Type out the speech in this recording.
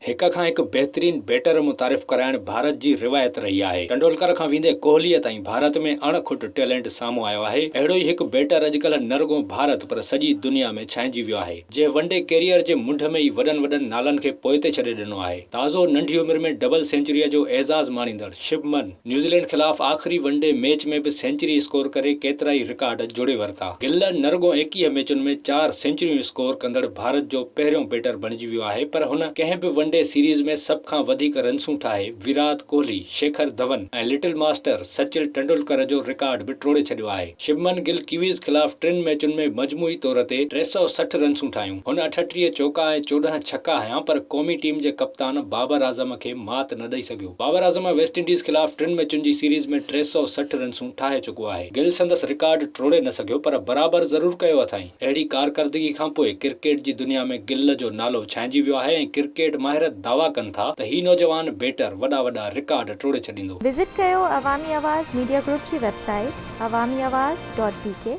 हिक खां हिकु बहितरीन बैटर मुतारिफ़ कराइण भारत जी रिवायत रही आहे। तेंदुलकर खां वेंदे कोहलीअ ताईं भारत में अणखुट टैलेंट साम्हूं आयो आहे। अहिड़ो ई हिकु बैटर अॼुकल्ह न रुगो भारत पर सॼी दुनिया में छाइंजी वियो आहे, जे वनडे कैरियर जे मुंड में ई वॾनि वॾनि नालनि खे पोइते छॾे ॾिनो आहे। ताज़ो नंढी उमिरि में डबल सेंचुरीअ जो एज़ाज़ माणींदड़ शुभमन न्यूज़ीलैंड ख़िलाफ़ आख़िरी वनडे मैच में बि सेंचुरी स्कोर करे केतिरा ई रिकॉर्ड जोड़े वरिता। गिल न रुगो 21 मैचुनि में 4 सेंचुरियूं स्कोर कंदड़ भारत जो पहिरियों बैटर बणिजी वियो आहे, पर हुन कंहिं बि वनडे सीरीज़ में सभ खां वधीक रन्सूं ठाहे विराट कोहली, शेखर धवन ऐं लिटिल मास्टर सचिन तेंदुलकर जो रिकॉर्ड बि टोड़े छॾियो आहे। शुभमन गिल कीवीज़ ख़िलाफ़ 3 मैचुनि में मजमूई तौर ते 360 रन्सूं ठाहियूं। हुन 38 चौका ऐं 14 छक्का हयां, पर क़ौमी टीम जे कप्तान बाबर आज़म खे मात न ॾेई सघियो। बाबर आज़म वेस्ट इंडीज़ ख़िलाफ़ 3 मैचुनि जी सीरीज़ में 360 रन्सूं ठाहे चुको आहे। गिल संदसि रिकॉर्ड टोड़े न सघियो, पर बराबर ज़रूर कयो अथई। अहिड़ी कारकर्दगी खां पोइ क्रिकेट जी दुनिया में गिल जो नालो छाइंजी वियो आहे ऐं क्रिकेट माहिर दावा कनि था त ही नौजवान बैटर वॾा वॾा रिकॉर्ड टोड़े छॾींदो। विजिट कयो अवामी आवाज़ मीडिया ग्रुप जी वेबसाइट awamiawaz.pk